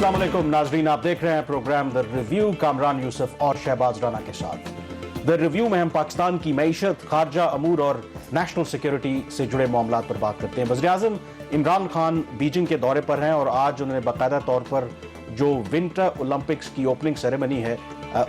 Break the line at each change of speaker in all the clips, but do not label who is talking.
अस्सलाम वालेकुम नाजरीन, आप देख रहे हैं program the review Kamran Yousuf और शहबाज राना के साथ। द रिव्यू में हम पाकिस्तान की मईशत, खारजा अमूर और नेशनल सिक्योरिटी से जुड़े मामलात पर बात करते हैं। वज़ीर-ए-आज़म इमरान खान बीजिंग के दौरे पर हैं और आज उन्होंने बाकायदा तौर पर जो विंटर ओलंपिक्स की ओपनिंग सेरेमनी है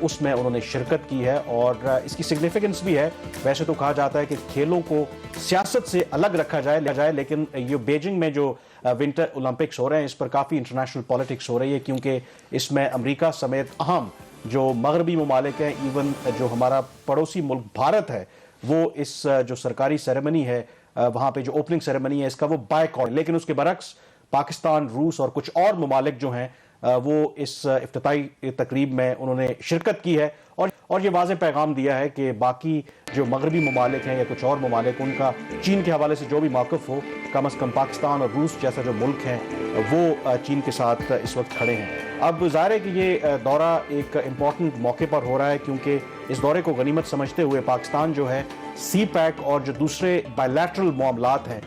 उसमें उन्होंने शिरकत की है और इसकी सिग्निफिकेंस भी है। वैसे तो कहा जाता है कि खेलों को सियासत से अलग रखा जाए, लेकिन ये बीजिंग में जो विंटर ओलंपिक्स हो रहे हैं इस पर काफ़ी इंटरनेशनल पॉलिटिक्स हो रही है, क्योंकि इसमें अमेरिका समेत अहम जो मगरबी ममालिक हैं, इवन जो हमारा पड़ोसी मुल्क भारत है, वो इस जो सरकारी सेरेमनी है वहाँ पे जो ओपनिंग सेरेमनी है इसका वो बायकॉट। लेकिन उसके बरक्स पाकिस्तान, रूस और कुछ और ममालिक जो हैं वो इस इफ्तिताई तकरीब में उन्होंने शिरकत की है और ये वाज़ेह पैगाम दिया है कि बाकी जो मगरबी ममालिक हैं या कुछ और ममालिक, उनका चीन के हवाले से जो भी मौक़िफ़ हो, कम अज़ कम पाकिस्तान और रूस जैसा जो मुल्क हैं वो चीन के साथ इस वक्त खड़े हैं। अब ज़ाहिर है कि ये दौरा एक इम्पॉर्टेंट मौके पर हो रहा है, क्योंकि इस दौरे को गनीमत समझते हुए पाकिस्तान जो है सी पैक और जो दूसरे बायलैटरल मामलात हैं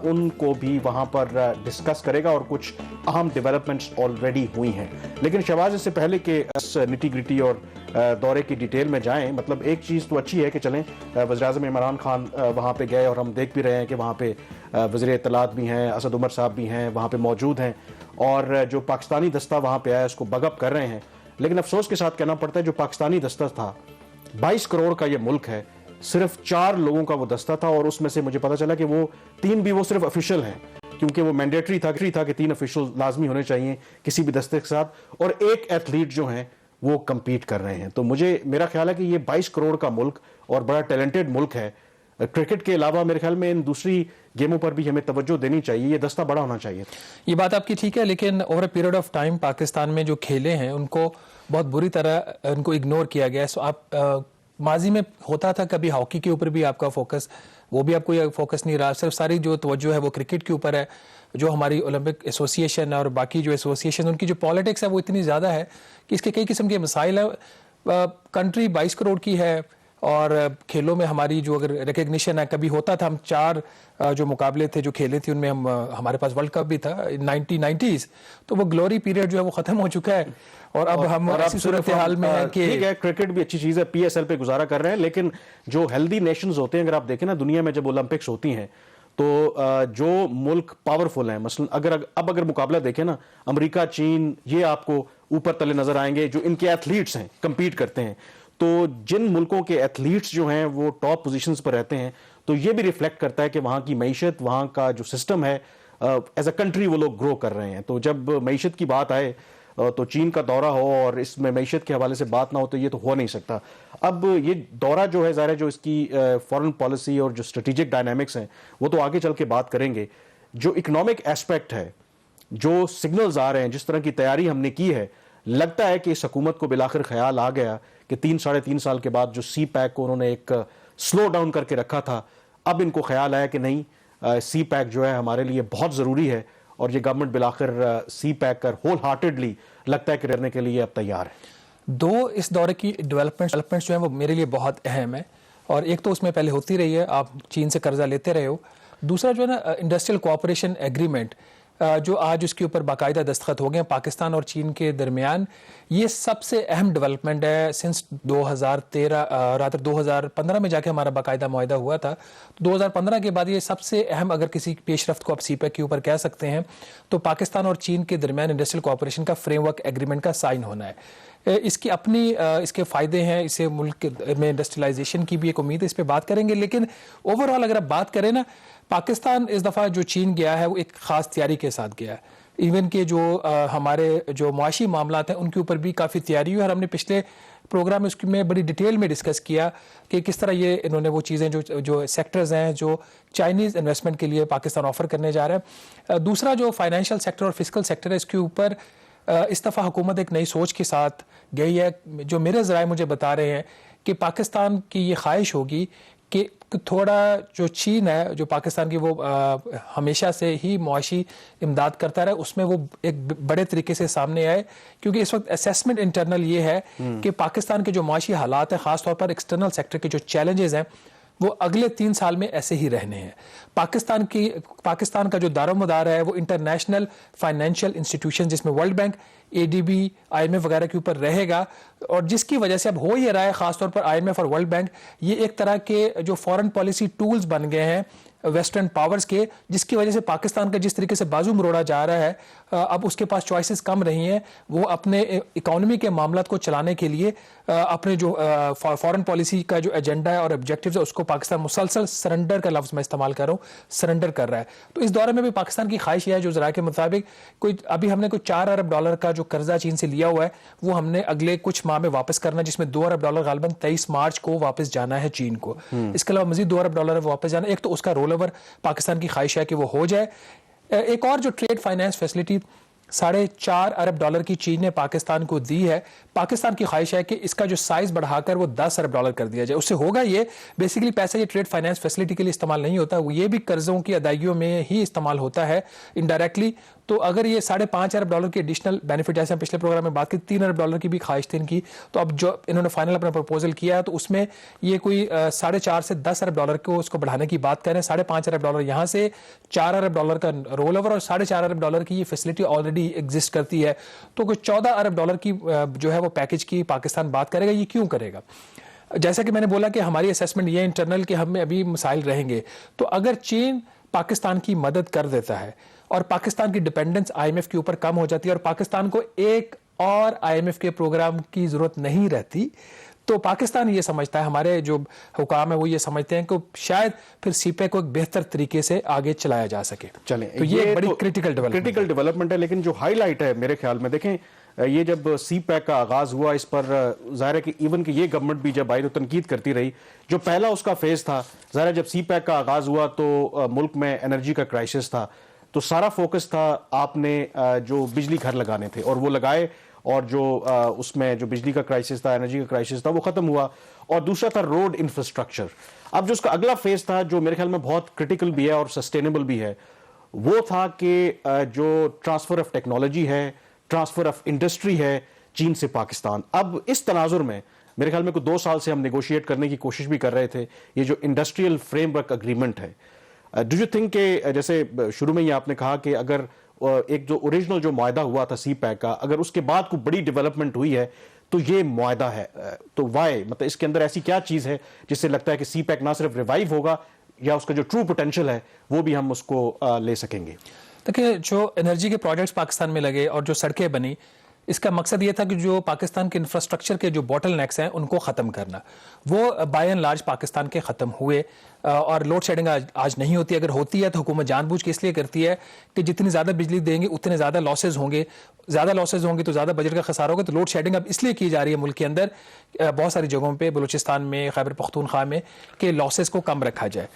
उनको भी वहाँ पर डिस्कस करेगा और कुछ अहम डेवलपमेंट्स ऑलरेडी हुई हैं। लेकिन शहबाज, इससे पहले कि इस निटी ग्रिटी और दौरे की डिटेल में जाएं, मतलब एक चीज़ तो अच्छी है कि चलें वज़ीर-ए-आज़म इमरान खान वहाँ पे गए और हम देख भी रहे हैं कि वहाँ पे वज़ीर इत्तलात भी हैं, असद उमर साहब भी हैं, वहाँ पे मौजूद हैं और जो पाकिस्तानी दस्ता वहाँ पे आया उसको बगअप कर रहे हैं। लेकिन अफसोस के साथ कहना पड़ता है जो पाकिस्तानी दस्ता था, 22 करोड़ का ये मुल्क है, सिर्फ 4 लोगों का वो दस्ता था और उसमें से मुझे पता चला कि वो 3 भी वो सिर्फ ऑफिशियल हैं, क्योंकि वो मैंडेटरी था कि 3 ऑफिशियल लाजमी होने चाहिए किसी भी दस्ते के साथ, और एक एथलीट जो हैं वो कम्पीट कर रहे हैं। तो मेरा ख्याल है कि ये 22 करोड़ का मुल्क और बड़ा टैलेंटेड मुल्क है। क्रिकेट के अलावा मेरे ख्याल में इन दूसरी गेमों पर भी हमें तवज्जो देनी चाहिए, ये दस्ता बड़ा होना चाहिए।
ये बात आपकी ठीक है, लेकिन over a period of time Pakistan में जो खेले हैं उनको बहुत बुरी तरह उनको इग्नोर किया गया है। सो आप माजी में होता था कभी हॉकी के ऊपर भी आपका फोकस, वो भी आपको फोकस नहीं रहा, सिर्फ सारी जो तवज्जो है वो क्रिकेट के ऊपर है। जो हमारी ओलंपिक एसोसिएशन और बाकी जो एसोसिएशन उनकी जो पॉलिटिक्स है वो इतनी ज़्यादा है कि इसके कई किस्म के मसाइल है। कंट्री 22 करोड़ की है और खेलों में हमारी जो अगर रिकग्निशन है, कभी होता था हम 4 जो मुकाबले थे जो खेले थे उनमें हमारे पास वर्ल्ड कप भी था 1990s, तो वो ग्लोरी पीरियड जो है वो ख़त्म हो चुका है और अब हम ऐसी सूरत हाल में है कि
ठीक है, क्रिकेट भी अच्छी चीज़ है, PSL पे गुजारा कर रहे हैं, लेकिन जो हेल्दी नेशंस होते हैं, अगर आप देखें ना दुनिया में जब ओलंपिक्स होती हैं तो जो मुल्क पावरफुल हैं, मसलन अगर मुकाबला देखें ना, अमेरिका, चीन, ये आपको ऊपर तले नजर आएंगे जो इनके एथलीट्स हैं, कम्पीट करते हैं। तो जिन मुल्कों के एथलीट्स जो हैं वो टॉप पोजीशंस पर रहते हैं, तो ये भी रिफ्लेक्ट करता है कि वहाँ की मईशत, वहाँ का जो सिस्टम है एज अ कंट्री वो लोग ग्रो कर रहे हैं। तो जब मईशत की बात आए तो चीन का दौरा हो और इसमें मईशत के हवाले से बात ना हो तो ये तो हो नहीं सकता। अब ये दौरा जो है ज़ाहिर है जो इसकी फॉरेन पॉलिसी और जो स्ट्रेटेजिक डायनामिक्स हैं वो तो आगे चल के बात करेंगे। जो इकोनॉमिक एस्पेक्ट है, जो सिग्नल्स आ रहे हैं, जिस तरह की तैयारी हमने की है, लगता है कि इस हुकूमत को बिलाखिर ख्याल आ गया कि 3-3.5 साल के बाद जो सी पैक को उन्होंने एक स्लो डाउन करके रखा था, अब इनको ख्याल आया कि नहीं, सी पैक जो है हमारे लिए बहुत ज़रूरी है और ये गवर्नमेंट बिलाखिर सी पैक कर होल हार्टेडली लगता है कि रहने के लिए अब तैयार है।
2 इस दौरे की डेवलपमेंट्स जो है वो मेरे लिए बहुत अहम है और एक तो उसमें पहले होती रही है, आप चीन से कर्जा लेते रहे हो। दूसरा जो है ना इंडस्ट्रियल कोऑपरेशन एग्रीमेंट जो आज उसके ऊपर बाकायदा दस्तखत हो गए पाकिस्तान और चीन के दरमियान, ये सबसे अहम डेवलपमेंट है सिंस 2015 में जाके हमारा बाकायदा मुआहदा हुआ था। 2015 के बाद ये सबसे अहम, अगर किसी पेशरफ्त को आप सीपैक के ऊपर कह सकते हैं, तो पाकिस्तान और चीन के दरमियान इंडस्ट्रियल कोऑपरेशन का फ्रेमवर्क एग्रीमेंट का साइन होना है। इसकी अपनी इसके फ़ायदे हैं, इसे मुल्क में इंडस्ट्रियलाइजेशन की भी एक उम्मीद है, इस पर बात करेंगे। लेकिन ओवरऑल अगर आप बात करें ना, पाकिस्तान इस दफ़ा जो चीन गया है वो एक ख़ास तैयारी के साथ गया है। इवन के जो हमारे जो मुआशी मामलात हैं उनके ऊपर भी काफ़ी तैयारी हुई और हमने पिछले प्रोग्राम में उसमें बड़ी डिटेल में डिस्कस किया कि किस तरह ये इन्होंने वो चीज़ें जो सेक्टर्स हैं जो चाइनीज़ इन्वेस्टमेंट के लिए पाकिस्तान ऑफ़र करने जा रहा है। दूसरा जो फाइनेंशियल सेक्टर और फिजिकल सेक्टर है, इसके ऊपर इस दफ़ा हुकूमत एक नई सोच के साथ गई है। जो मेरे ज़राए मुझे बता रहे हैं कि पाकिस्तान की ये ख्वाहिश होगी कि थोड़ा जो चीन है, जो पाकिस्तान की वो हमेशा से ही मुआशी इमदाद करता रहा, उसमें वो एक बड़े तरीके से सामने आए, क्योंकि इस वक्त असेसमेंट इंटरनल ये है कि पाकिस्तान के जो मुआशी हालात हैं, ख़ासतौर पर एक्सटर्नल सेक्टर के जो चैलेंजेस हैं, वो अगले 3 साल में ऐसे ही रहने हैं। पाकिस्तान का जो दारोमदार है वो इंटरनेशनल फाइनेंशियल इंस्टीट्यूशन, जिसमें वर्ल्ड बैंक ADB, IMF वगैरह के ऊपर रहेगा, और जिसकी वजह से अब हो ये रहा है, खासतौर पर IMF और वर्ल्ड बैंक, ये एक तरह के जो फॉरेन पॉलिसी टूल्स बन गए हैं वेस्टर्न पावर्स के, जिसकी वजह से पाकिस्तान का जिस तरीके से बाजू मरोड़ा जा रहा है, अब उसके पास चॉइसेस कम रही हैं। वो अपने इकोनॉमी के मामलात को चलाने के लिए अपने जो फॉरेन पॉलिसी का जो एजेंडा है और ऑब्जेक्टिव्स है, उसको पाकिस्तान मुसलसल सरेंडर का लफ्ज़ मैं इस्तेमाल कर रहा हूँ, सरेंडर कर रहा है। तो इस दौरे में भी पाकिस्तान की ख्वाहिश है, जो ज़रा के मुताबिक अभी हमने कोई $4 अरब का जो कर्जा चीन से लिया हुआ है, वो हमने अगले कुछ माह में वापस करना, जिसमें $2 अरब गालिबन 23 मार्च को वापस जाना है चीन को। इसके अलावा मजीद $2 अरब वापस जाना। एक तो उसका रोल ओवर पाकिस्तान की ख्वाहिश है कि वो हो जाए। एक और जो ट्रेड फाइनेंस फैसिलिटी $4.5 अरब की चीन ने पाकिस्तान को दी है, पाकिस्तान की ख्वाहिश है कि इसका जो साइज बढ़ाकर वो $10 अरब कर दिया जाए। उससे होगा ये बेसिकली पैसा ये ट्रेड फाइनेंस फैसिलिटी के लिए इस्तेमाल नहीं होता, ये भी कर्जों की अदायगियों में ही इस्तेमाल होता है इनडायरेक्टली। तो अगर ये $5.5 अरब की एडिशनल बेनिफिट, जैसे हम पिछले प्रोग्राम में बात की, $3 अरब की भी ख्वाहिश थी इनकी, तो अब जो इन्होंने फाइनल अपना प्रपोजल किया है, तो उसमें ये कोई 4.5 से $10 अरब को उसको बढ़ाने की बात कर रहे हैं। $5.5 अरब यहाँ से, $4 अरब का रोल ओवर, और $4.5 अरब की ये फैसिलिटी ऑलरेडी एग्जिस्ट करती है। तो कोई $14 अरब की जो है वो पैकेज की पाकिस्तान बात करेगा। ये क्यों करेगा? जैसा कि मैंने बोला कि हमारी असेसमेंट ये इंटरनल कि हमें अभी मसाइल रहेंगे, तो अगर चीन पाकिस्तान की मदद कर देता है और पाकिस्तान की डिपेंडेंस IMF के ऊपर कम हो जाती है और पाकिस्तान को एक और IMF के प्रोग्राम की जरूरत नहीं रहती, तो पाकिस्तान ये समझता है, हमारे जो हुकाम है वो ये समझते हैं कि शायद फिर CPEC को एक बेहतर तरीके से आगे चलाया जा सके।
चलें,
तो ये एक बड़ी क्रिटिकल
डेवलपमेंट है। लेकिन जो हाईलाइट है मेरे ख्याल में, देखें ये जब CPEC का आगाज हुआ, इस पर जाहिर है कि इवन कि ये गवर्नमेंट भी जब आई तो तनकीद करती रही। जो पहला उसका फेज था, जाहिर है जब CPEC का आगाज हुआ तो मुल्क में एनर्जी का क्राइसिस था, तो सारा फोकस था आपने जो बिजली घर लगाने थे और वो लगाए, और जो उसमें जो बिजली का क्राइसिस था, एनर्जी का क्राइसिस था, वो खत्म हुआ। और दूसरा था रोड इंफ्रास्ट्रक्चर। अब जो उसका अगला फेज था, जो मेरे ख्याल में बहुत क्रिटिकल भी है और सस्टेनेबल भी है, वो था कि जो ट्रांसफर ऑफ टेक्नोलॉजी है, ट्रांसफर ऑफ इंडस्ट्री है चीन से पाकिस्तान। अब इस तनाजुर में मेरे ख्याल में कुछ 2 साल से हम नेगोशिएट करने की कोशिश भी कर रहे थे, ये जो इंडस्ट्रियल फ्रेमवर्क अग्रीमेंट है। डू यू थिंक के जैसे शुरू में ही आपने कहा कि अगर एक जो ओरिजिनल जो मुआहदा हुआ था CPEC का, अगर उसके बाद कोई बड़ी डेवलपमेंट हुई है तो ये मुआहदा है, तो वाई, मतलब इसके अंदर ऐसी क्या चीज़ है जिससे लगता है कि CPEC ना सिर्फ रिवाइव होगा, या उसका जो ट्रू पोटेंशियल है वो भी हम उसको ले सकेंगे?
देखिए, जो एनर्जी के प्रोजेक्ट्स पाकिस्तान में लगे और जो सड़कें बनी, इसका मकसद ये था कि जो पाकिस्तान के इंफ्रास्ट्रक्चर के जो बॉटल नेक्स हैं उनको ख़त्म करना। वो बाय एंड लार्ज पाकिस्तान के ख़त्म हुए, और लोड शेडिंग आज नहीं होती। अगर होती है तो हुकूमत जानबूझ के इसलिए करती है कि जितनी ज़्यादा बिजली देंगे उतने ज़्यादा लॉसेज होंगे, ज़्यादा लॉसेज होंगे तो ज़्यादा बजट का खसारा होगा। तो लोड शेडिंग अब इसलिए की जा रही है मुल्क के अंदर बहुत सारी जगहों पे, बलूचिस्तान में, खैबर पख्तूनख्वा में, कि लॉसेज को कम रखा जाए।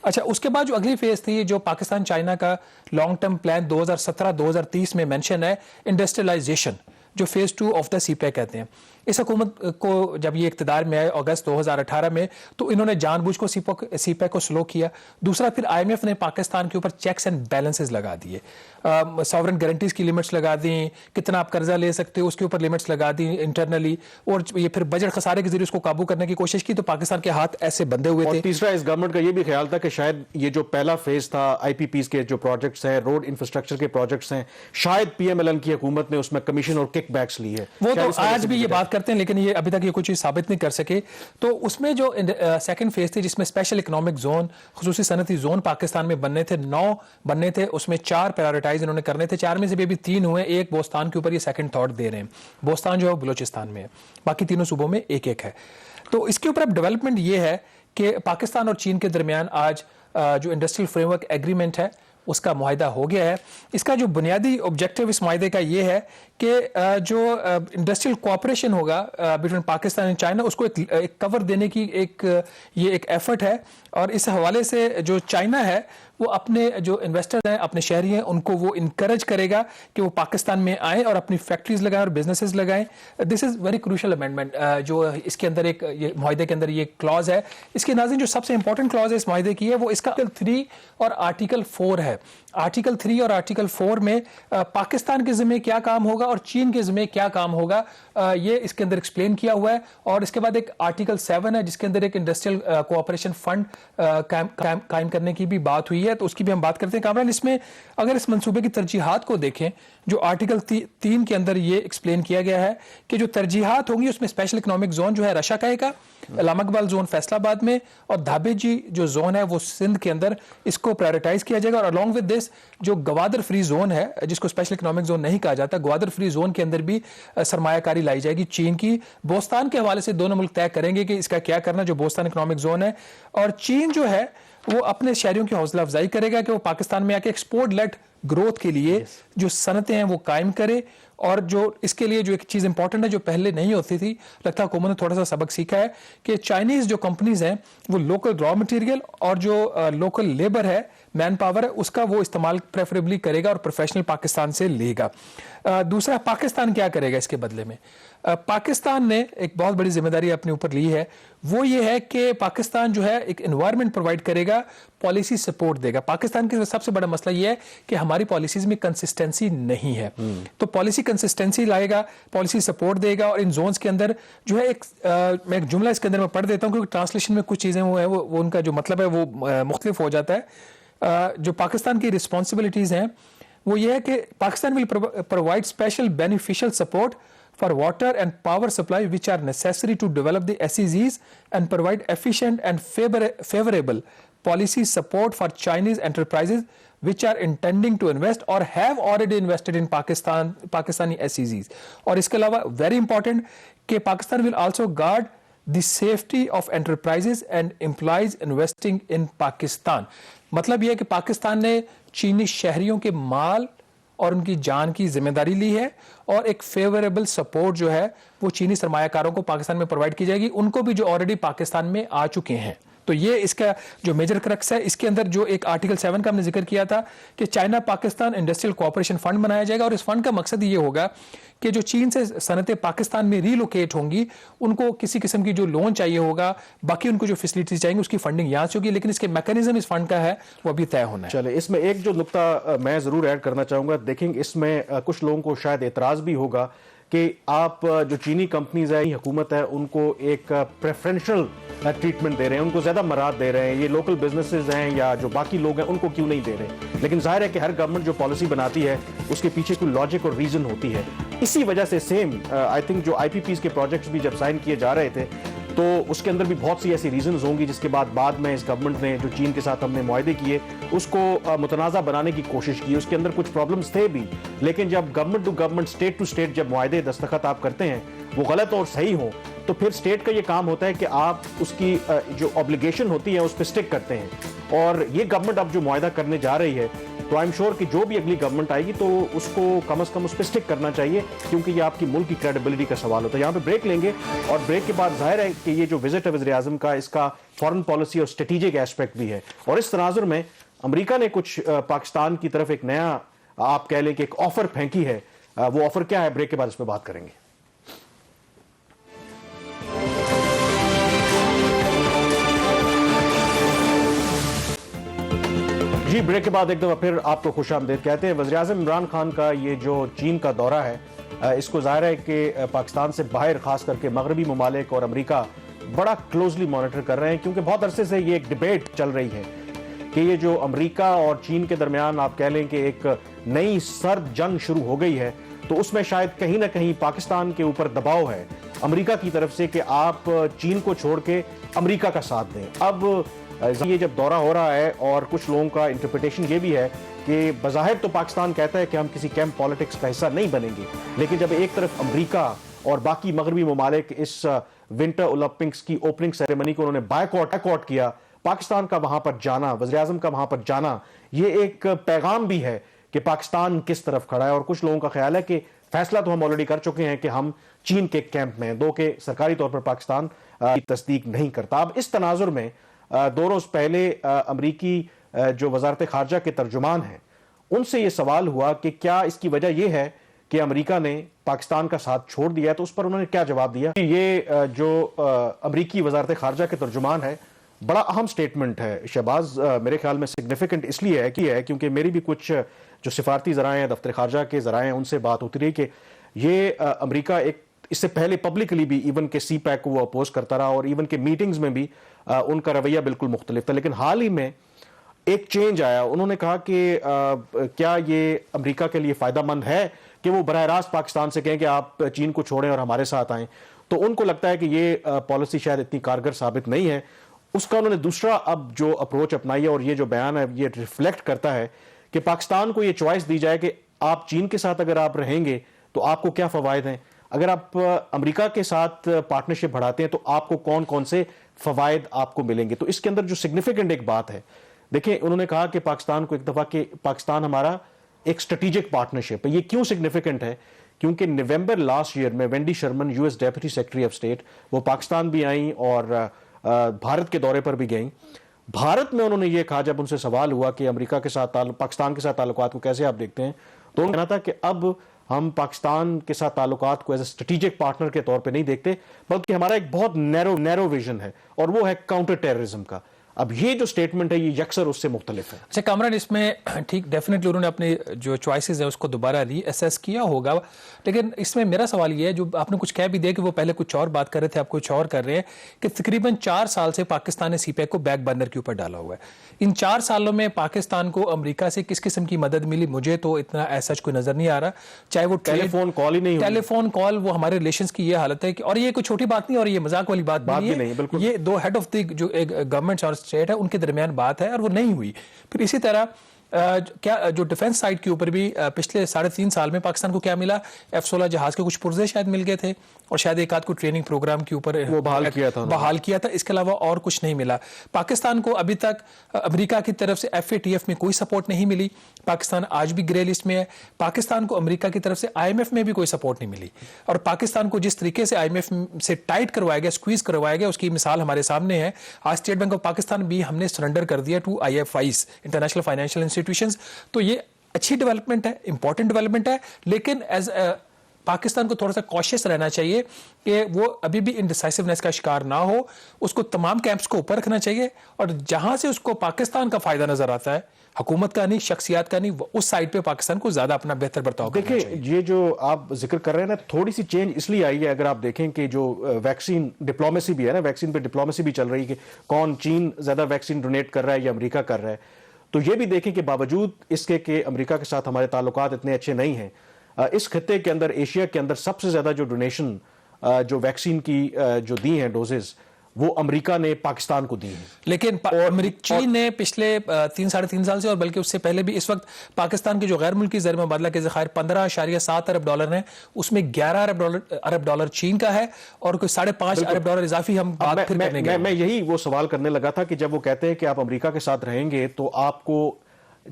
अच्छा, उसके बाद जो अगली फेज थी, जो पाकिस्तान चाइना का लॉन्ग टर्म प्लान 2017-2030 में मेंशन है, इंडस्ट्रियलाइजेशन, जो फेज 2 ऑफ द CPEC कहते हैं। इस हुकूमत को जब ये इख्तिदार में आए अगस्त 2018 में, तो इन्होंने जानबूझ को CPEC को स्लो किया। दूसरा, फिर IMF ने पाकिस्तान के ऊपर चेक्स एंड बैलेंसेस लगा दिए, सॉवरेन गारंटीज की लिमिट्स लगा दी, कितना आप कर्जा ले सकते हो उसके ऊपर लिमिट्स लगा दी इंटरनली, और ये फिर बजट खसारे के जरिए उसको काबू करने की कोशिश की। तो पाकिस्तान के हाथ ऐसे बंधे हुए थे।
तीसरा, इस गवर्नमेंट का ये भी ख्याल था कि शायद ये जो पहला फेज था IPPs के जो प्रोजेक्ट्स हैं, रोड इंफ्रास्ट्रक्चर के प्रोजेक्ट्स हैं, शायद PMLN की हुकूमत ने उसमें कमीशन और किकबैक्स ली है।
वो तो आज भी ये बात करते हैं, लेकिन ये अभी तक ये कोई चीज साबित नहीं कर सके। तो उसमें जो सेकंड फेज थी, जिसमें स्पेशल इकोनॉमिक जोन, खुसूसी सनती जोन पाकिस्तान में बनने थे, 9 बनने थे, उसमें 4 प्रायोरिटाइज इन्होंने करने थे। 4 में से भी अभी 3 हुए, एक बोस्तान के ऊपर ये सेकंड थॉट दे रहे हैं। बोस्तान जो है बलूचिस्तान में है, बाकी तीनों सूबों में एक एक है। तो इसके ऊपर अब डेवलपमेंट ये है कि पाकिस्तान और चीन के दरमियान आज जो इंडस्ट्रियल फ्रेमवर्क एग्रीमेंट है उसका मुआहिदा हो गया है। इसका जो बुनियादी ऑब्जेक्टिव इस मुआहिदे का ये है कि जो इंडस्ट्रियल कोऑपरेशन होगा बिटवीन पाकिस्तान एंड चाइना, उसको एक कवर देने की ये एक एफर्ट है। और इस हवाले से जो चाइना है वो अपने जो इन्वेस्टर हैं, अपने शहरी हैं, उनको वो इनकरेज करेगा कि वो पाकिस्तान में आए और अपनी फैक्ट्रीज लगाएं और बिजनेसेस लगाएं। This is very crucial amendment जो इसके अंदर एक मुआहिदे के अंदर ये क्लॉज है। इसके नाज़रीन, जो सबसे इंपॉर्टेंट क्लॉज है इस मुआहिदे की है वो इसका आर्टिकल 3 और आर्टिकल 4 है। है। आर्टिकल 3 और आर्टिकल 4 में पाकिस्तान के ज़िम्मे क्या काम होगा और चीन के ज़िम्मे क्या काम होगा, ये इसके अंदर एक्सप्लेन किया हुआ है। और इसके बाद एक आर्टिकल 7 है जिसके अंदर एक इंडस्ट्रियल कोऑपरेशन फंड कायम करने की भी बात हुई है, तो उसकी भी हम बात करते हैं। कामरान, इसमें अगर इस मंसूबे की तरजीहात को देखें, जो आर्टिकल 3 के अंदर ये एक्सप्लेन किया गया है कि जो तरजीहात होंगी उसमें स्पेशल इकोनॉमिक जोन जो है रशा का, इलामा इकबाल जोन फैसलाबाद में, और धाबेजी जो जोन है वो सिंध के अंदर, इसको प्रायोरिटाइज किया जाएगा। और अलॉन्ग विद दिस जो गवादर फ्री जोन है जिसको स्पेशल इकोनॉमिक जोन नहीं कहा जाता, गवादर फ्री जोन के अंदर भी सरमायाकारी लाई जाएगी चीन की। बोस्तान के हवाले से दोनों मुल्क तय करेंगे कि इसका क्या करना, जो बोस्तान इकोनॉमिक जोन है। और चीन जो है वो अपने शहरियों की हौसला अफजाई करेगा कि वो पाकिस्तान में आके एक्सपोर्ट लेड ग्रोथ के लिए जो सनतें हैं वो कायम करे। और जो इसके लिए जो एक चीज़ इंपॉर्टेंट है जो पहले नहीं होती थी, लगता है हुकूमत ने थोड़ा सा सबक सीखा है कि चाइनीज़ जो कंपनीज हैं वो लोकल रॉ मटेरियल और जो लोकल लेबर है, मैन पावर है, उसका वो इस्तेमाल प्रेफरेबली करेगा और प्रोफेशनल पाकिस्तान से लेगा। दूसरा, पाकिस्तान क्या करेगा इसके बदले में? पाकिस्तान ने एक बहुत बड़ी जिम्मेदारी अपने ऊपर ली है, वो ये है कि पाकिस्तान जो है एक एनवायरनमेंट प्रोवाइड करेगा, पॉलिसी सपोर्ट देगा। पाकिस्तान का सबसे बड़ा मसला ये है कि हमारी पॉलिसीज में कंसिस्टेंसी नहीं है, तो पॉलिसी कंसिस्टेंसी लाएगा, पॉलिसी सपोर्ट देगा। और इन जोन्स के अंदर जो है मैं एक जुमला इसके अंदर मैं पढ़ देता हूँ क्योंकि ट्रांसलेशन में कुछ चीज़ें वो है वो उनका जो मतलब है वो मुख्तलिफ हो जाता है। जो पाकिस्तान की रिस्पॉन्सिबिलिटीज़ हैं वो ये है कि Pakistan will provide special beneficial support for water and power supply which are necessary to develop the SEZs and provide efficient and favorable policy support for Chinese enterprises which are intending to invest or have already invested in Pakistani SEZs. और इसके अलावा very important कि Pakistan will also guard the safety of enterprises and employees investing in Pakistan. मतलब यह है कि पाकिस्तान ने चीनी शहरियों के माल और उनकी जान की जिम्मेदारी ली है और एक फेवरेबल सपोर्ट जो है वो चीनी सरमायाकारों को पाकिस्तान में प्रोवाइड की जाएगी, उनको भी जो ऑलरेडी पाकिस्तान में आ चुके हैं। तो ये इसका जो मेजर क्रक्स है। इसके अंदर जो एक आर्टिकल 7 का हमने जिक्र किया था कि China Pakistan industrial cooperation fund बनाया जाएगा और इस फंड का मकसद ये होगा कि जो चीन से सनतें पाकिस्तान में रीलोकेट होंगी उनको किसी किस्म की जो लोन चाहिए होगा, बाकी उनको जो फैसिलिटीज चाहिए उसकी फंडिंग यहाँ से होगी, लेकिन इसके मैकेनिज्म इस फंड का है वो अभी तय होना है।
चले, इसमें एक जो नुक्ता मैं जरूर ऐड करना चाहूंगा, देखेंगे इसमें कुछ लोगों को शायद एतराज भी होगा कि आप जो चीनी कंपनीज है, हुकूमत है, उनको एक प्रेफरेंशियल ट्रीटमेंट दे रहे हैं, उनको ज्यादा मराद दे रहे हैं, ये लोकल बिजनेसेस हैं या जो बाकी लोग हैं उनको क्यों नहीं दे रहे। लेकिन जाहिर है कि हर गवर्नमेंट जो पॉलिसी बनाती है उसके पीछे कोई लॉजिक और रीजन होती है। इसी वजह से सेम आई थिंक जो आईपीपीज के प्रोजेक्ट्स भी जब साइन किए जा रहे थे तो उसके अंदर भी बहुत सी ऐसी रीजंस होंगी जिसके बाद में इस गवर्नमेंट ने जो चीन के साथ हमने मुआहदे किए उसको मुतनाज़ा बनाने की कोशिश की। उसके अंदर कुछ प्रॉब्लम्स थे भी, लेकिन जब government to government, state to state जब मुआहदे दस्तखत आप करते हैं वो गलत और सही हो तो फिर स्टेट का ये काम होता है कि आप उसकी जो ऑब्लिगेशन होती है उस पर स्टिक करते हैं। और ये गवर्नमेंट अब जो मुआहदा करने जा रही है तो आई एम श्योर कि जो भी अगली गवर्नमेंट आएगी तो उसको कम से कम उस पर स्टिक करना चाहिए, क्योंकि ये आपकी मुल्क की क्रेडिबिलिटी का सवाल होता है। यहाँ पे ब्रेक लेंगे और ब्रेक के बाद जाहिर है कि ये जो विजिट है वज़ीर आज़म का, इसका फॉरेन पॉलिसी और स्ट्रेटेजिक एस्पेक्ट भी है। और इस तनाजुर में अमेरिका ने कुछ पाकिस्तान की तरफ एक नया आप कह लें कि एक ऑफर फेंकी है। वो ऑफर क्या है, ब्रेक के बाद इस पर बात करेंगे। जी, ब्रेक के बाद एक दफा फिर आपको खुशामदीद कहते हैं। वज़ीर आज़म इमरान खान का ये जो चीन का दौरा है, इसको ज़ाहिर है कि पाकिस्तान से बाहर खास करके मगरबी ममालिक और अमेरिका बड़ा क्लोजली मॉनिटर कर रहे हैं, क्योंकि बहुत अरसे से ये एक डिबेट चल रही है कि ये जो अमेरिका और चीन के दरमियान आप कह लें कि एक नई सर्द जंग शुरू हो गई है, तो उसमें शायद कहीं ना कहीं पाकिस्तान के ऊपर दबाव है अमेरिका की तरफ से कि आप चीन को छोड़ के अमेरिका का साथ दें। अब ये जब दौरा हो रहा है और कुछ लोगों का इंटरप्रिटेशन ये भी है कि बज़ाहिर तो पाकिस्तान कहता है कि हम किसी कैंप पॉलिटिक्स का हिस्सा नहीं बनेंगे, लेकिन जब एक तरफ अमेरिका और बाकी मगरबी ममालिक इस विंटर ओलंपिक्स की ओपनिंग सेरेमनी को उन्होंने बायकॉट किया, पाकिस्तान का वहां पर जाना, वज़ीर आज़म का वहां पर जाना, ये एक पैगाम भी है कि पाकिस्तान किस तरफ खड़ा है। और कुछ लोगों का ख्याल है कि फैसला तो हम ऑलरेडी कर चुके हैं कि हम चीन के कैंप में, दो के सरकारी तौर पर पाकिस्तान की तस्दीक नहीं करता। अब इस तनाजुर में 2 रोज पहले अमरीकी जो वजारत खारजा के तर्जुमान हैं उनसे ये सवाल हुआ कि क्या इसकी वजह यह है कि अमेरिका ने पाकिस्तान का साथ छोड़ दिया है, तो उस पर उन्होंने क्या जवाब दिया। ये जो अमरीकी वजारत खारजा के तर्जुमान है بڑا اہم سٹیٹمنٹ ہے شہباز. میرے خیال میں سگنیفیکنٹ اس لیے ہے کیونکہ میری بھی کچھ جو سفارتی ذرائع ہیں, دفتر خارجہ کے ذرائع ہیں, ان سے بات ہوتی رہی کہ یہ امریکہ ایک اس سے پہلے پبلکلی بھی ایون کہ سی پیک کو وہ اپوز کرتا رہا, اور ایون کہ میٹنگز میں بھی ان کا رویہ بالکل مختلف تھا. لیکن حال ہی میں ایک چینج آیا. انہوں نے کہا کہ کیا یہ امریکہ کے لیے فائدہ مند ہے کہ وہ براہ راست پاکستان سے کہیں کہ آپ چین کو چھوڑیں اور ہمارے ساتھ آئیں. تو ان کو لگتا ہے کہ یہ پالیسی شاید اتنی کارگر ثابت نہیں ہے. اس کا انہوں نے دوسرا اب جو اپروچ اپنائی ہے, اور یہ جو بیان ہے یہ ریفلیکٹ کرتا ہے کہ پاکستان کو یہ چوائس دی جائے کہ آپ چین کے ساتھ اگر آپ رہیں گے تو آپ کو کیا فوائد ہیں, اگر آپ امریکہ کے ساتھ پارٹنرشپ بڑھاتے ہیں تو آپ کو کون کون سے فوائد آپ کو ملیں گے. تو اس کے اندر جو سگنیفیکنٹ ایک بات ہے, دیکھیں انہوں نے کہا کہ پاکستان کو ایک دفعہ کہ پاکستان ہمارا ایک اسٹریٹجک پارٹنرشپ ہے. یہ کیوں سگنیفیکنٹ ہے؟ کیونکہ نومبر لاسٹ ایئر میں Wendy Sharman U S deputy secretary of state وہ پاکستان بھی آئیں اور بھارت کے دورے پر بھی گئیں. بھارت میں انہوں نے یہ کہا, جب ان سے سوال ہوا کہ امریکہ کے ساتھ پاکستان کے ساتھ تعلقات کو کیسے آپ دیکھتے ہیں, تو انہوں نے کہا تھا کہ اب ہم پاکستان کے ساتھ تعلقات کو ایز اے اسٹریٹجک پارٹنر کے طور پہ نہیں دیکھتے, بلکہ ہمارا ایک بہت نیرو ویژن ہے, اور وہ ہے کاؤنٹر ٹیررزم کا. اب یہ جو سٹیٹمنٹ ہے یہ یکسر اس سے مختلف ہے.
اچھا کامران, اس میں ٹھیک ڈیفینیٹلی انہوں نے اپنے جو چوائسیز ہیں اس کو دوبارہ ری اسیس کیا ہوگا, لیکن اس میں میرا سوال یہ ہے, جو آپ نے کچھ کہہ بھی دیا کہ وہ پہلے کچھ اور بات کر رہے تھے, آپ کچھ اور کر رہے ہیں, کہ تقریباً 4 سال سے پاکستان نے سی پیک کو بیک برنر کے اوپر ڈالا ہوا ہے. ان 4 سالوں میں پاکستان کو امریکہ سے کس قسم کی مدد ملی؟ مجھے تو اتنا ایسا کوئی نظر نہیں آ رہا, چاہے وہ
ٹیلی فون کال ہی نہیں,
ٹیلی فون کال, وہ ہمارے ریلیشنز کی یہ حالت ہے کہ, اور یہ کوئی چھوٹی بات نہیں اور یہ مذاق والی بات بھی نہیں ہے. یہ 2 ہیڈ آف دی جو گورنمنٹ اور اسٹیٹ ہے ان کے درمیان بات ہے, اور وہ نہیں ہوئی. پھر اسی طرح کیا جو ڈیفنس سائٹ کے اوپر بھی پچھلے 3.5 سال میں پاکستان کو کیا ملا؟ F-16 جہاز کے کچھ پرزے شاید مل گئے تھے, اور شاید ایک آدھ کو ٹریننگ پروگرام کے اوپر
وہ بحال کیا تھا.
اس کے علاوہ اور کچھ نہیں ملا. پاکستان کو ابھی تک امریکہ کی طرف سے FATF میں کوئی سپورٹ نہیں ملی. پاکستان آج بھی گرے لسٹ میں ہے. پاکستان کو امریکہ کی طرف سے IMF میں بھی کوئی سپورٹ نہیں ملی, اور پاکستان کو جس طریقے سے IMF سے ٹائٹ کروایا گیا, اسکویز کروایا گیا, اس کی مثال ہمارے سامنے ہے. آج اسٹیٹ بینک آف پاکستان بھی ہم نے سرنڈر کر دیا to IFIs, international financial institutions. تو یہ اچھی ڈیولپمنٹ ہے, امپورٹنٹ ڈیولپمنٹ ہے, لیکن ایز پاکستان کو تھوڑا سا کوشش رہنا چاہیے کہ وہ ابھی بھی انڈیسائسونیس کا شکار نہ ہو. اس کو تمام کیمپس کو اوپر رکھنا چاہیے, اور جہاں سے اس کو پاکستان کا فائدہ نظر آتا ہے, حکومت کا نہیں, شخصیات کا نہیں, اس سائڈ پہ پاکستان کو زیادہ اپنا بہتر برتاؤ کرنا چاہیے.
دیکھیں یہ جو آپ ذکر کر رہے ہیں نا, تھوڑی سی چینج اس لیے آئی ہے. اگر آپ دیکھیں کہ جو ویکسین ڈپلومیسی بھی ہے نا, ویکسین پہ ڈپلومیسی بھی چل رہی ہے کہ کون چین زیادہ ویکسین ڈونیٹ کر رہا ہے یا امریکہ کر رہا ہے, تو یہ بھی دیکھیں کہ باوجود اس کے کہ امریکہ کے ساتھ ہمارے تعلقات اتنے اچھے نہیں ہیں, اس خطے کے اندر, ایشیا کے اندر سب سے زیادہ جو ڈونیشن جو ویکسین کی جو دی ہیں ڈوزز, وہ امریکہ نے پاکستان کو دی ہیں.
لیکن چین نے پچھلے 3-3.5 سال سے, اور بلکہ اس سے پہلے بھی, اس وقت پاکستان کے جو غیر ملکی زر مبادلہ کے ذخائر 15.7 ارب ڈالر ہیں, اس میں 11 ارب ڈالر چین کا ہے, اور کوئی 5.5 ارب ڈالر اضافی ہم بات پھر کرنے گئے.
میں یہی وہ سوال کرنے لگا تھا کہ جب وہ کہتے ہیں کہ آپ امریکہ کے ساتھ رہیں گے تو آپ کو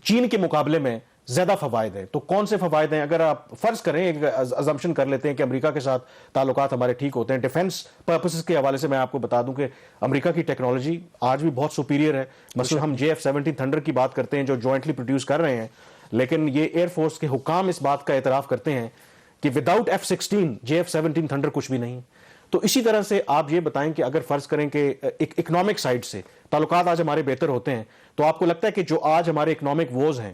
چین کے مقابلے میں زیادہ فوائد ہیں, تو کون سے فوائد ہیں؟ اگر آپ فرض کریں, ایک ازمپشن کر لیتے ہیں کہ امریکہ کے ساتھ تعلقات ہمارے ٹھیک ہوتے ہیں, ڈیفنس پرپسز کے حوالے سے میں آپ کو بتا دوں کہ امریکہ کی ٹیکنالوجی آج بھی بہت سپیریئر ہے. مثلا ہم JF-17 تھنڈر کی بات کرتے ہیں جو جوائنٹلی پروڈیوس کر رہے ہیں, لیکن یہ ایئر فورس کے حکام اس بات کا اعتراف کرتے ہیں کہ وداؤٹ F-16 JF-17 تھنڈر کچھ بھی نہیں. تو اسی طرح سے آپ یہ بتائیں کہ اگر فرض کریں کہ اکنامک سائڈ سے تعلقات آج ہمارے بہتر ہوتے ہیں, تو آپ کو لگتا ہے کہ جو آج ہمارے اکنامک ووز ہیں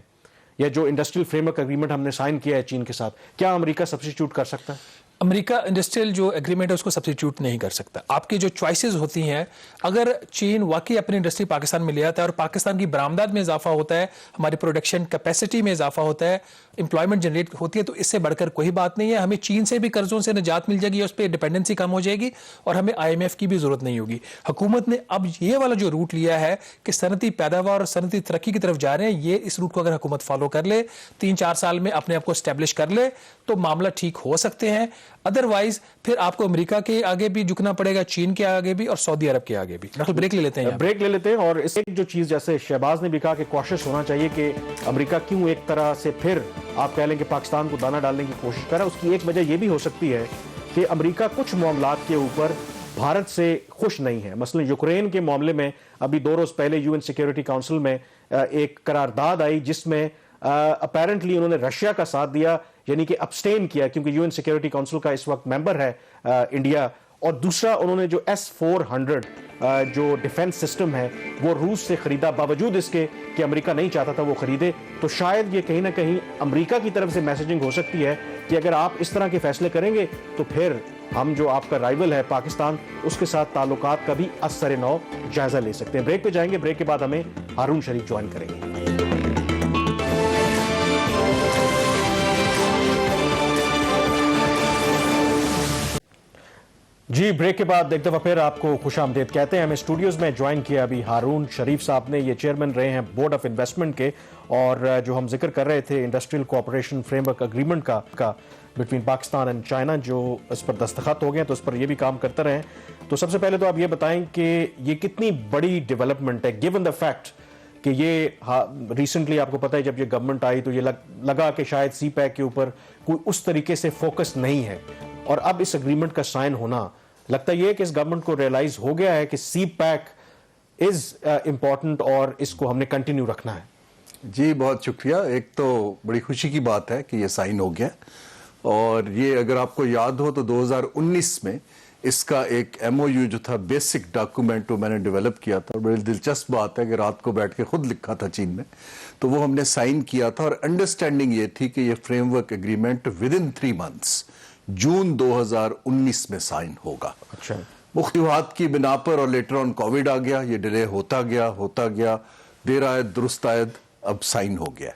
یا جو انڈسٹریل فریم ورک اگریمنٹ ہم نے سائن کیا ہے چین کے ساتھ, کیا امریکہ سبسٹیچیوٹ کر سکتا ہے؟
امریکہ انڈسٹریل جو ایگریمنٹ ہے اس کو سبسٹیٹیوٹ نہیں کر سکتا. آپ کی جو چوائسیز ہوتی ہیں, اگر چین واقعی اپنی انڈسٹری پاکستان میں لے آتا ہے اور پاکستان کی برآمدات میں اضافہ ہوتا ہے, ہماری پروڈکشن کیپیسٹی میں اضافہ ہوتا ہے, امپلائمنٹ جنریٹ ہوتی ہے, تو اس سے بڑھ کر کوئی بات نہیں ہے. ہمیں چین سے بھی قرضوں سے نجات مل جائے گی, اس پہ ڈپینڈنسی کم ہو جائے گی, اور ہمیں IMF کی بھی ضرورت نہیں ہوگی. حکومت نے اب یہ والا جو روٹ لیا ہے کہ صنعتی پیداوار اور صنعتی ترقی کی طرف جا رہے ہیں, یہ اس روٹ کو اگر حکومت فالو کر لے, 3-4 سال میں اپنے آپ کو اسٹیبلش کر لے, تو معاملہ ٹھیک ہو سکتے ہیں. ادروائز پھر آپ کو امریکہ کے آگے بھی جھکنا پڑے گا, چین کے آگے بھی, اور سعودی عرب کے آگے بھی. بریک لے لیتے ہیں.
اور اس ایک جو چیز, جیسے شہباز نے بھی کہا کہ کوشش ہونا چاہیے کہ امریکہ کیوں ایک طرح سے پھر آپ کہہ لیں کہ پاکستان کو دانا ڈالنے کی کوشش کرا, اس کی ایک وجہ یہ بھی ہو سکتی ہے کہ امریکہ کچھ معاملات کے اوپر بھارت سے خوش نہیں ہے. مثلا یوکرین کے معاملے میں ابھی 2 روز پہلے UN سیکیورٹی کاؤنسل میں ایک قرارداد آئی جس میں اپیرنٹلی انہوں نے رشیا کا ساتھ دیا, یعنی کہ ابسٹین کیا, کیونکہ UN سیکیورٹی کاؤنسل کا اس وقت ممبر ہے انڈیا, اور دوسرا انہوں نے جو S-400 جو ڈیفنس سسٹم ہے وہ روس سے خریدا، باوجود اس کے کہ امریکہ نہیں چاہتا تھا وہ خریدے. تو شاید یہ کہیں نہ کہیں امریکہ کی طرف سے میسیجنگ ہو سکتی ہے کہ اگر آپ اس طرح کے فیصلے کریں گے تو پھر ہم جو آپ کا رائیول ہے پاکستان، اس کے ساتھ تعلقات کا بھی از سر نو جائزہ لے سکتے ہیں. بریک پہ جائیں گے، بریک کے بعد ہمیں ہارون شریف جوائن کریں گے. جی بریک کے بعد ایک دفعہ پھر آپ کو خوش آمدید کہتے ہیں. ہمیں اسٹوڈیوز میں جوائن کیا ابھی ہارون شریف صاحب نے، یہ چیئرمین رہے ہیں بورڈ آف انویسٹمنٹ کے، اور جو ہم ذکر کر رہے تھے industrial cooperation frame work agreement کا بٹوین پاکستان اینڈ چائنا، جو اس پر دستخط ہو گئے تو اس پر یہ بھی کام کرتے رہے. تو سب سے پہلے تو آپ یہ بتائیں کہ یہ کتنی بڑی ڈیولپمنٹ ہے گیون دا فیکٹ کہ یہ ریسنٹلی آپ کو پتہ ہے جب یہ گورنمنٹ آئی تو یہ لگا کہ شاید سی پیک کے اوپر کوئی اس طریقے سے فوکس نہیں ہے، اور اب اس اگریمنٹ کا سائن ہونا لگتا یہ ہے کہ اس گورنمنٹ کو ریئلائز ہو گیا ہے کہ سی پیک از امپورٹنٹ اور اس کو ہم نے کنٹینیو رکھنا ہے.
جی بہت شکریہ. ایک تو بڑی خوشی کی بات ہے کہ یہ سائن ہو گیا، اور یہ اگر آپ کو یاد ہو تو 2019 میں اس کا ایک MOU جو تھا بیسک ڈاکومنٹ وہ میں نے ڈیولپ کیا تھا. بڑی دلچسپ بات ہے کہ رات کو بیٹھ کے خود لکھا تھا چین میں، تو وہ ہم نے سائن کیا تھا، اور انڈرسٹینڈنگ یہ تھی کہ یہ فریم ورک اگریمنٹ ودن 3 months جون 2019 میں سائن ہوگا.
اچھا،
مختلفات کی بنا پر، اور لیٹر آن کووڈ آ گیا، یہ ڈیلے ہوتا گیا، دیر آئے درست آئے، اب سائن ہو گیا.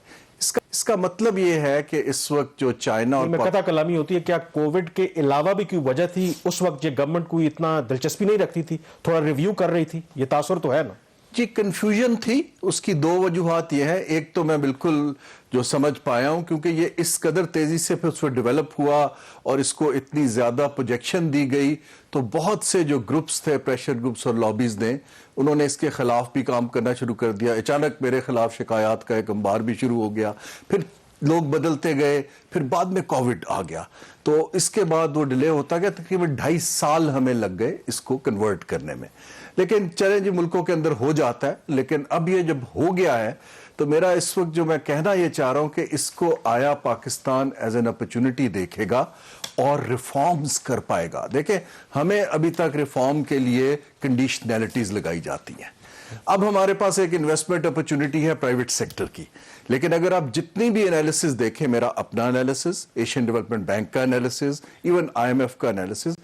اس کا مطلب یہ ہے کہ اس وقت جو چائنا اور
قطع کلامی ہوتی ہے، کیا کووڈ کے علاوہ بھی کوئی وجہ تھی اس وقت یہ گورنمنٹ کوئی اتنا دلچسپی نہیں رکھتی تھی، تھوڑا ریویو کر رہی تھی؟ یہ تاثر تو ہے نا.
جی کنفیوژن تھی. اس کی 2 وجوہات یہ ہے. ایک تو میں بالکل جو سمجھ پایا ہوں، کیونکہ یہ اس قدر تیزی سے پھر اس پر ڈیولپ ہوا اور اس کو اتنی زیادہ پروجیکشن دی گئی، تو بہت سے جو گروپس تھے، پریشر گروپس اور لابیز نے، انہوں نے اس کے خلاف بھی کام کرنا شروع کر دیا. اچانک میرے خلاف شکایات کا ایک انبار بھی شروع ہو گیا، پھر لوگ بدلتے گئے، پھر بعد میں کووڈ آ گیا، تو اس کے بعد وہ ڈیلے ہوتا گیا. تقریباً 2.5 سال ہمیں لگ گئے اس کو کنورٹ کرنے میں. لیکن چلیں جی، ملکوں کے اندر ہو جاتا ہے. لیکن اب یہ جب ہو گیا ہے تو میرا اس وقت جو میں کہنا یہ چاہ رہا ہوں کہ اس کو آیا پاکستان ایز این اپرچونٹی دیکھے گا اور ریفارمز کر پائے گا. دیکھیں، ہمیں ابھی تک ریفارم کے لیے کنڈیشنلٹیز لگائی جاتی ہیں. اب ہمارے پاس ایک انویسٹمنٹ اپرچونٹی ہے پرائیویٹ سیکٹر کی، لیکن اگر آپ جتنی بھی انالیسز دیکھیں، میرا اپنا انالیسز، ایشین ڈیولپمنٹ بینک کا انالیسز، ایون IMF کا انالیسز،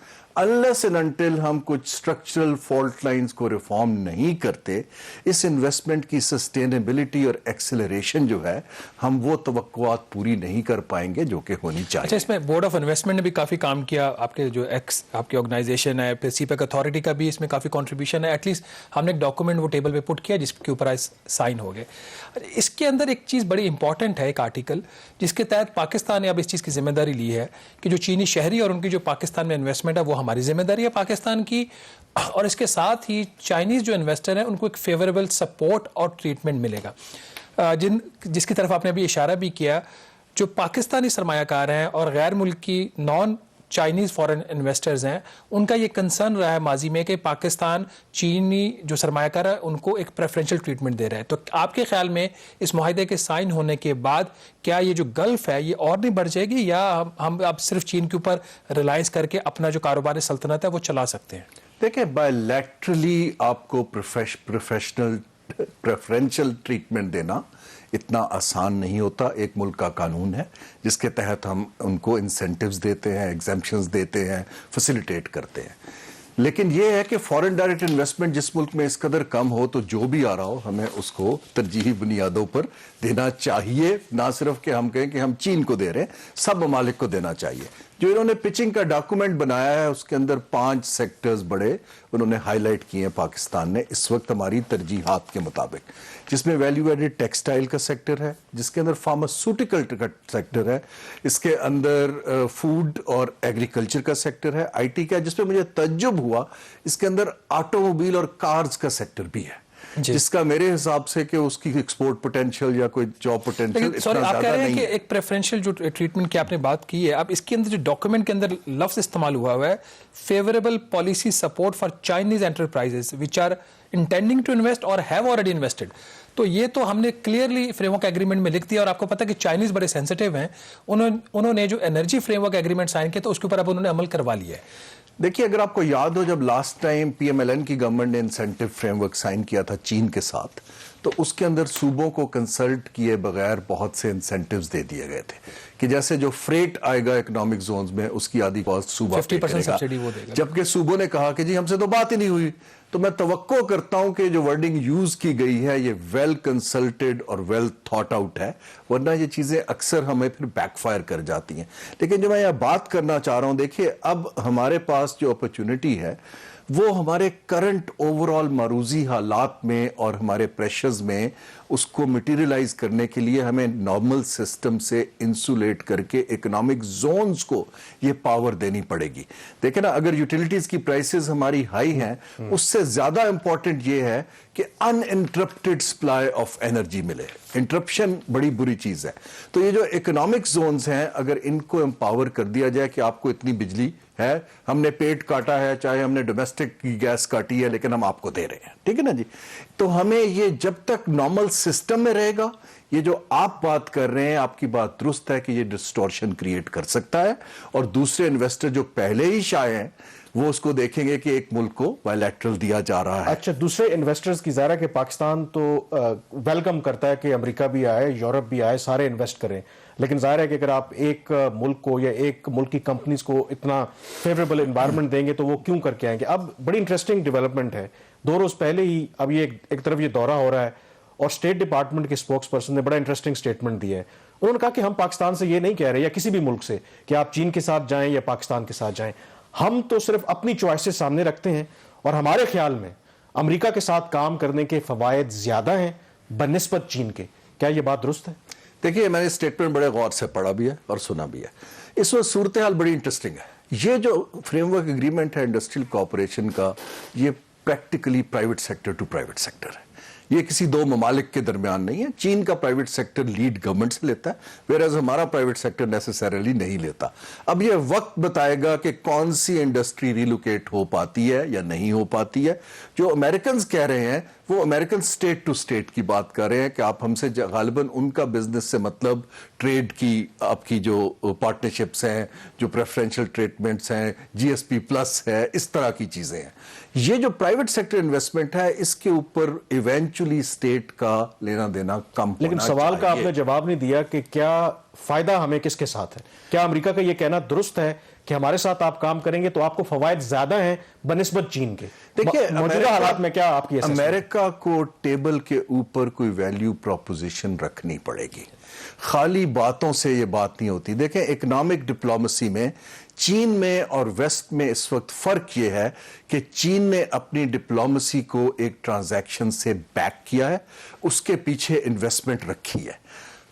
unless and until ہم کچھ سٹرکچرل فالٹ لائنز کو ریفارم نہیں کرتے، اس انویسٹمنٹ کی سسٹینیبلٹی اور ایکسلریشن جو ہے، ہم وہ توقعات پوری نہیں کر پائیں گے جو کہ ہونی چاہیے.
اچھا، اس میں بورڈ آف انویسٹمنٹ نے بھی کافی کام کیا، آپ کے جو آپ کی آرگنائزیشن ہے، پھر سی پیک اتھارٹی کا بھی اس میں کافی کنٹریبیوشن ہے. ایٹ لیسٹ ہم نے ایک ڈاکومنٹ وہ ٹیبل پہ پٹ کیا جس کے اوپر سائن ہو گئے. اس کے اندر ایک چیز بڑی امپورٹنٹ ہے، ایک آرٹیکل جس کے تحت پاکستان نے اب اس چیز کی ذمہ داری لی ہے کہ جو چینی شہری اور ان کی جو پاکستان میں انویسٹمنٹ ہے وہ ہماری ذمہ داری ہے پاکستان کی، اور اس کے ساتھ ہی چائنیز جو انویسٹر ہیں ان کو ایک فیوریبل سپورٹ اور ٹریٹمنٹ ملے گا. جس کی طرف آپ نے ابھی اشارہ بھی کیا، جو پاکستانی سرمایہ کار ہیں اور غیر ملکی نان چائنیز فورن انویسٹرز ہیں، ان کا یہ کنسرن رہا ہے ماضی میں کہ پاکستان چینی جو سرمایہ کار ہے ان کو ایک پریفرنشل ٹریٹمنٹ دے رہا ہے. تو آپ کے خیال میں اس معاہدے کے سائن ہونے کے بعد کیا یہ جو گلف ہے یہ اور نہیں بڑھ جائے گی، یا ہم اب صرف چین کے اوپر ریلائز کر کے اپنا جو کاروبار سلطنت ہے وہ چلا سکتے ہیں؟
دیکھیں، بائیلیٹرلی آپ کو پروفیشنل پریفرنشل ٹریٹمنٹ دینا اتنا آسان نہیں ہوتا. ایک ملک کا قانون ہے جس کے تحت ہم ان کو انسینٹیوز دیتے ہیں، ایگزمپشنز دیتے ہیں، فیسیلیٹیٹ کرتے ہیں. لیکن یہ ہے کہ فورن ڈائریکٹ انویسٹمنٹ جس ملک میں اس قدر کم ہو تو جو بھی آ رہا ہو ہمیں اس کو ترجیحی بنیادوں پر دینا چاہیے. نہ صرف کہ ہم کہیں کہ ہم چین کو دے رہے ہیں، سب ممالک کو دینا چاہیے. جو انہوں نے پچنگ کا ڈاکومنٹ بنایا ہے اس کے اندر 5 سیکٹرز بڑے انہوں نے ہائی لائٹ کیے ہیں پاکستان نے اس وقت ہماری ترجیحات کے مطابق، جس میں ویلیو ایڈڈ ٹیکسٹائل کا سیکٹر ہے، جس کے اندر فارماسیوٹیکل سیکٹر ہے، اس کے اندر فوڈ اور ایگریکلچر کا سیکٹر ہے، IT کا، جس پہ مجھے تعجب ہوا اس کے اندر آٹو موبائل اور کارز کا سیکٹر بھی ہے، جس کا میرے حساب سے کہ اس کی ایکسپورٹ پوٹینشیل یا کوئی جاب پوٹینشیل اتنا زیادہ نہیں ہے.
آپ کہہ رہے ہیں کہ ایک پریفرنشل جو ٹریٹمنٹ کی آپ نے بات کی ہے، اب اس کے اندر جو ڈاکومنٹ کے اندر لفظ استعمال ہوا ہے favourable policy support for Chinese enterprises which are intending to invest اور ہیو آلریڈی انویسٹڈ. تو یہ تو ہم نے کلیئرلی فریم ورک ایگریمنٹ میں لکھ دیا، اور آپ کو پتا کہ چائنیز بڑے سینسٹیو ہیں، انہوں نے جو energy framework agreement sign کیا تو اس کے اوپر اب انہوں نے عمل کروا لیا ہے.
देखिए, अगर आपको याद हो, जब लास्ट टाइम PMLN की गवर्नमेंट ने इंसेंटिव फ्रेमवर्क साइन किया था चीन के साथ, तो उसके अंदर सूबों को कंसल्ट किए बगैर बहुत से इंसेंटिव्स दे दिए गए थे कि जैसे जो फ्रेट आएगा इकोनॉमिक जोन्स में उसकी आधी कॉस्ट सूबा
50% सब्सिडी वो देगा।
जबकि सूबों ने कहा कि जी हमसे तो बात ही नहीं हुई। तो मैं तवक्को करता हूं कि जो वर्डिंग यूज की गई है ये वेल कंसल्टेड और वेल थॉट आउट है, वरना ये चीजें अक्सर हमें फिर बैकफायर कर जाती हैं। लेकिन जो मैं यह बात करना चाह रहा हूं, देखिए अब हमारे पास जो अपॉर्चुनिटी है वो हमारे करंट ओवरऑल मारूजी हालात में और हमारे प्रेशर्स में उसको मटेरियलाइज करने के लिए हमें नॉर्मल सिस्टम से इंसुलेट करके इकोनॉमिक जोन्स को ये पावर देनी पड़ेगी। देखिए ना, अगर यूटिलिटीज की प्राइसेस हमारी हाई हैं, उससे ज्यादा इंपॉर्टेंट ये है कि अनइंटरप्टेड सप्लाई ऑफ एनर्जी मिले। इंटरप्शन बड़ी बुरी चीज है। तो ये जो इकोनॉमिक जोन्स हैं, अगर इनको एम्पावर कर दिया जाए कि आपको इतनी बिजली है, हमने पेट काटा है, चाहे हमने डोमेस्टिक की गैस काटी है, लेकिन हम आपको दे रहे हैं, ठीक है ना जी। तो हमें ये जब तक नॉर्मल सिस्टम में रहेगा, ये जो आप बात कर रहे हैं, आपकी बात दुरुस्त है कि ये डिस्टॉर्शन क्रिएट कर सकता है, और दूसरे इन्वेस्टर जो पहले ही शाये हैं वो उसको देखेंगे कि एक मुल्क को बायलैटरल दिया जा रहा है।
अच्छा, दूसरे इन्वेस्टर्स की ज़ाहिर है कि पाकिस्तान तो वेलकम करता है कि अमेरिका भी आए, यूरोप भी आए, सारे इन्वेस्ट करें, लेकिन जाहिर है कि अगर आप एक मुल्क को या एक मुल्क की कंपनीज को इतना फेवरेबल एनवायरनमेंट देंगे तो वो क्यों करके आएंगे। अब बड़ी इंटरेस्टिंग डेवलपमेंट है, 2 रोज पहले ही अब ये एक तरफ ये दौरा हो रहा है और स्टेट डिपार्टमेंट के स्पोक्स पर्सन ने बड़ा इंटरेस्टिंग स्टेटमेंट दिया है। उन्होंने कहा कि हम पाकिस्तान से ये नहीं कह रहे या किसी भी मुल्क से कि आप चीन के साथ जाएं या पाकिस्तान के साथ जाएं, हम तो सिर्फ अपनी चॉइसेस सामने रखते हैं और हमारे ख्याल में अमेरिका के साथ काम करने के फवायद ज्यादा हैं बनिस्बत चीन के। क्या ये बात दुरुस्त है?
देखिए, मैंने स्टेटमेंट बड़े गौर से पढ़ा भी है और सुना भी है। इसमें सूरत हाल बड़ी इंटरेस्टिंग है। ये जो फ्रेमवर्क एग्रीमेंट है इंडस्ट्रियल कॉर्पोरेशन का, ये practically private sector to private sector है। ये किसी 2 ममालिक के दरमियान नहीं है। चीन का प्राइवेट सेक्टर लीड गवर्नमेंट से लेता है, वेयरएज हमारा प्राइवेट सेक्टर नेसेसरली नहीं लेता। अब ये वक्त बताएगा कि कौन सी इंडस्ट्री रिलोकेट हो पाती है या नहीं हो पाती है। जो अमेरिकन कह रहे हैं वो अमेरिकन स्टेट टू स्टेट की बात कर रहे हैं कि आप हमसे गालिबन उनका बिजनेस से मतलब ट्रेड की आपकी जो पार्टनरशिप्स हैं, जो प्रेफरेंशियल ट्रीटमेंट्स हैं, GSP प्लस है, इस तरह की चीजें हैं। ये जो प्राइवेट सेक्टर इन्वेस्टमेंट है, इसके ऊपर इवेंचुअली स्टेट का लेना देना कम
लेकिन सवाल का आपने जवाब नहीं दिया कि क्या फायदा हमें किसके साथ है। क्या अमेरिका का ये कहना दुरुस्त है कि हमारे साथ आप काम करेंगे तो आपको फवायद ज्यादा हैं बनिस्बत चीन के?
देखिए,
मौजूदा हालात में क्या आपकी
अमेरिका को टेबल के ऊपर कोई वैल्यू प्रोपोजिशन रखनी पड़ेगी। खाली बातों से ये बात नहीं होती। देखें, इकोनॉमिक डिप्लोमेसी में चीन में और वेस्ट में इस वक्त फर्क यह है कि चीन ने अपनी डिप्लोमेसी को एक ट्रांजैक्शन से बैक किया है, उसके पीछे इन्वेस्टमेंट रखी है।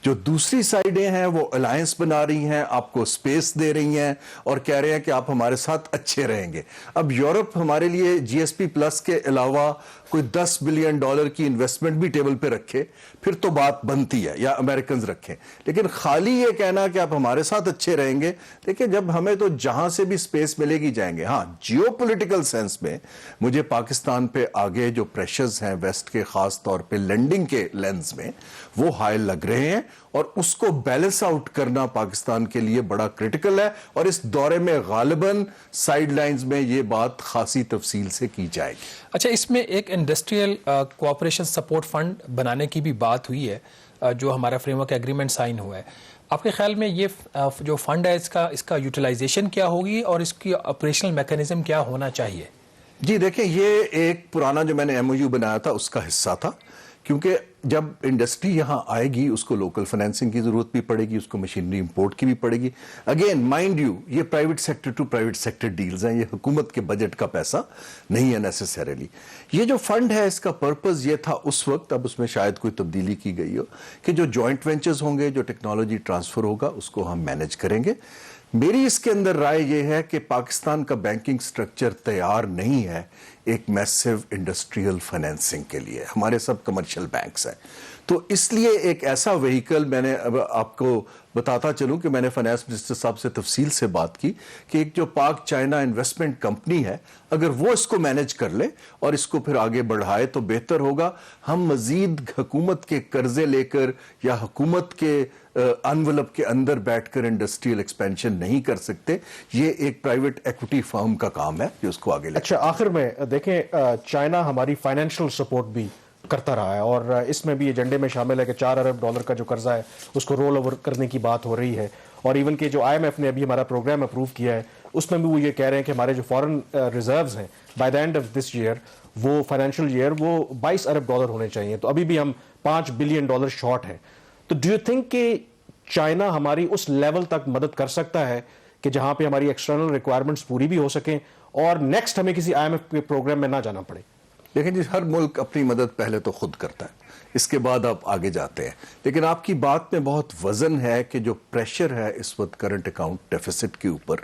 जो दूसरी साइडें हैं वो अलायंस बना रही हैं, आपको स्पेस दे रही हैं और कह रहे हैं कि आप हमारे साथ अच्छे रहेंगे। अब यूरोप हमारे लिए GSP प्लस के अलावा कोई $10 बिलियन की इन्वेस्टमेंट भी टेबल पे रखे, फिर तो बात बनती है, या अमेरिकन रखें। लेकिन खाली ये कहना कि आप हमारे साथ अच्छे रहेंगे, देखिए जब हमें तो जहां से भी स्पेस मिलेगी जाएंगे। हाँ, जियोपॉलिटिकल सेंस में मुझे पाकिस्तान पे आगे जो प्रेशर्स हैं वेस्ट के, खास तौर पे लेंडिंग के लेंस में, वो हाई लग रहे हैं और उसको बैलेंस आउट करना पाकिस्तान के लिए बड़ा क्रिटिकल है। और इस दौरे में गालिबन साइडलाइंस में ये बात खासी तफसील से की जाएगी।
अच्छा, इसमें एक इंडस्ट्रियल कोऑपरेशन सपोर्ट फंड बनाने की भी बात हुई है, जो हमारा फ्रेमवर्क एग्रीमेंट साइन हुआ है। आपके ख्याल में ये जो फंड है इसका यूटिलाइजेशन क्या होगी और इसकी ऑपरेशनल मैकेनिज्म क्या होना चाहिए?
जी देखिए, ये एक पुराना जो मैंने MOU बनाया था उसका हिस्सा था, क्योंकि जब इंडस्ट्री यहां आएगी उसको लोकल फाइनेंसिंग की जरूरत भी पड़ेगी, उसको मशीनरी इंपोर्ट की भी पड़ेगी। अगेन माइंड यू, ये private sector to private sector deals हैं, ये हुकूमत के बजट का पैसा नहीं है नेसेसरली। ये जो फंड है इसका पर्पस ये था उस वक्त, अब उसमें शायद कोई तब्दीली की गई हो, कि जो जॉइंट वेंचर्स होंगे, जो टेक्नोलॉजी ट्रांसफर होगा, उसको हम मैनेज करेंगे। मेरी इसके अंदर राय यह है कि पाकिस्तान का बैंकिंग स्ट्रक्चर तैयार नहीं है ایک میسو انڈسٹریل فائنینسنگ کے لیے. ہمارے سب کمرشل بینکس ہیں, تو اس لیے ایک ایسا وہیکل میں نے اب آپ کو بتاتا چلوں کہ میں نے فائنانس منسٹر صاحب سے تفصیل سے بات کی کہ ایک جو پاک چائنا انویسٹمنٹ کمپنی ہے, اگر وہ اس کو مینج کر لے اور اس کو پھر آگے بڑھائے تو بہتر ہوگا. ہم مزید حکومت کے قرضے لے کر یا حکومت کے انویلپ کے اندر بیٹھ کر انڈسٹریل ایکسپینشن نہیں کر سکتے. یہ ایک پرائیویٹ ایکوٹی فرم کا کام ہے جو اس کو آگے لے.
اچھا, آخر میں دیکھیں, چائنا ہماری فائنینشیل سپورٹ بھی کرتا رہا ہے اور اس میں بھی ایجنڈے میں شامل ہے کہ $4 ارب کا جو قرضہ ہے اس کو رول اوور کرنے کی بات ہو رہی ہے. اور ایون کہ جو IMF نے ابھی ہمارا پروگرام اپروو کیا ہے اس میں بھی وہ یہ کہہ رہے ہیں کہ ہمارے جو فارن ریزروز ہیں by the end of this year, وہ فائنینشیل ایئر, وہ $22 ارب ہونے چاہیے. تو ابھی بھی ہم $5 بلین شارٹ ہیں. تو ڈو یو تھنک کہ چائنا ہماری اس لیول تک مدد کر سکتا ہے کہ جہاں پہ ہماری ایکسٹرنل ریکوائرمنٹس پوری بھی ہو سکیں اور نیکسٹ ہمیں کسی IMF کے پروگرام میں نہ جانا پڑے؟
دیکھیں جی, ہر ملک اپنی مدد پہلے تو خود کرتا ہے, اس کے بعد آپ آگے جاتے ہیں. لیکن آپ کی بات میں بہت وزن ہے کہ جو پریشر ہے اس وقت کرنٹ اکاؤنٹ ڈیفیسٹ کے اوپر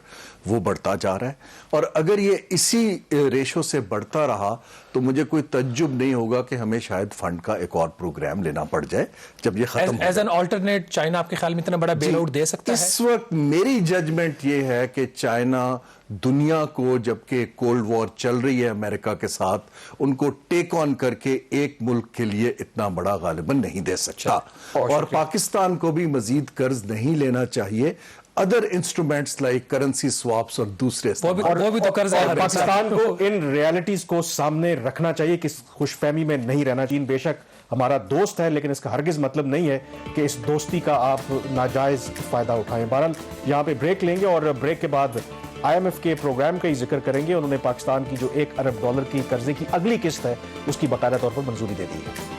وہ بڑھتا جا رہا ہے, اور اگر یہ اسی ریشو سے بڑھتا رہا تو مجھے کوئی تعجب نہیں ہوگا کہ ہمیں شاید فنڈ کا ایک اور پروگرام لینا پڑ جائے جب یہ ختم ہو
ایز این آلٹرنیٹ. چائنا آپ کے خیال میں اتنا بڑا بیل آؤٹ دے سکتا ہے؟
اس وقت میری ججمنٹ یہ ہے کہ چائنا دنیا کو, جبکہ کولڈ وار چل رہی ہے امریکہ کے ساتھ, ان کو ٹیک آن کر کے ایک ملک کے لیے اتنا بڑا غالباً نہیں دے سکتا, اور پاکستان کو بھی مزید قرض نہیں لینا چاہیے. ادر انسٹرومنٹس لائک کرنسی سواپس اور دوسرے
وہ بھی تو قرض ہے.
پاکستان کو ان ریالٹیز کو سامنے رکھنا چاہیے کہ خوش فہمی میں نہیں رہنا. چین بے شک ہمارا دوست ہے لیکن اس کا ہرگز مطلب نہیں ہے کہ اس دوستی کا آپ ناجائز فائدہ اٹھائیں. بہرحال یہاں پہ بریک لیں گے اور بریک کے بعد IMF کے پروگرام کا ہی ذکر کریں گے. انہوں نے پاکستان کی جو $1 ارب کی قرضے کی اگلی قسط ہے اس کی باقاعدہ طور پر منظوری دے دی ہے.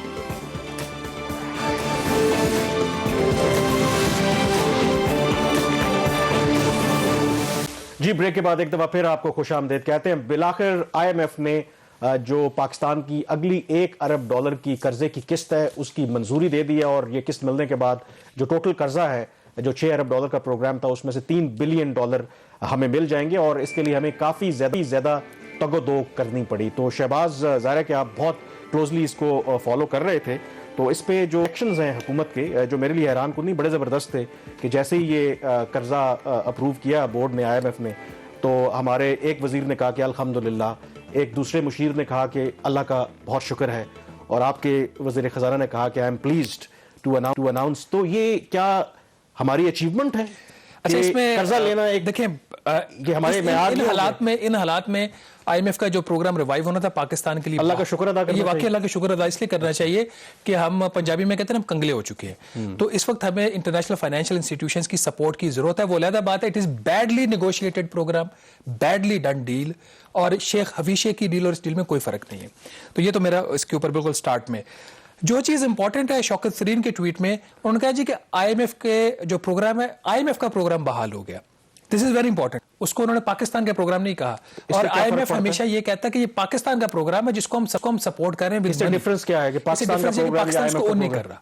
جی, بریک کے بعد ایک دفعہ پھر آپ کو خوش آمدید کہتے ہیں. بالآخر IMF نے جو پاکستان کی اگلی $1 ارب کی قرضے کی قسط ہے اس کی منظوری دے دی ہے, اور یہ قسط ملنے کے بعد جو ٹوٹل قرضہ ہے جو $6 ارب کا پروگرام تھا اس میں سے $3 بلین ہمیں مل جائیں گے, اور اس کے لیے ہمیں کافی زیادہ تگ و دو کرنی پڑی. تو شہباز, ظاہر ہے کہ آپ بہت کلوزلی اس کو فالو کر رہے تھے, تو اس پہ جو ایکشنز ہیں حکومت کے جو میرے لیے حیران کنی بڑے زبردست تھے کہ جیسے ہی یہ قرضہ اپروو کیا بورڈ نے, IMF نے, تو ہمارے ایک وزیر نے کہا کہ الحمدللہ, ایک دوسرے مشیر نے کہا کہ اللہ کا بہت شکر ہے, اور آپ کے وزیر خزانہ نے کہا کہ I'm pleased to announce. تو یہ کیا ہماری اچیومنٹ ہے؟
اچھا, اس میں
قرضہ لینا ایک
دیکھیں,
یہ ہمارے
ان حالات میں IMF کا جو پروگرام ریوائیو ہونا تھا پاکستان کے لیے,
اللہ کا شکر ادا کرنا,
یہ واقعی اللہ کا شکر ادا اس لیے کرنا چاہیے کہ ہم پنجابی میں کہتے ہیں ہم کنگلے ہو چکے ہیں. تو اس وقت ہمیں انٹرنیشنل فائنینشیل انسٹیٹیوشنز کی سپورٹ کی ضرورت ہے. وہ علیحدہ بات ہے, it is badly negotiated program, badly done deal, اور شیخ حویشے کی ڈیل اور اس ڈیل میں کوئی فرق نہیں ہے. تو یہ تو میرا اس کے اوپر بالکل سٹارٹ میں جو چیز امپورٹنٹ ہے. شوکت سرین کے ٹویٹ میں انہوں نے کہا جی کہ IMF کے جو پروگرام ہے, IMF کا پروگرام بحال ہو گیا. دس از ویری امپورٹنٹ. اس کو انہوں نے پاکستان کا پروگرام نہیں کہا, اور IMF ہمیشہ یہ کہتا ہے کہ یہ پاکستان کا پروگرام ہے جس کو ہم سپورٹ کر رہے ہیں.
اس سے ڈفرنس کیا ہے کہ پاکستان کا پروگرام
اس کو اون نہیں کر رہا,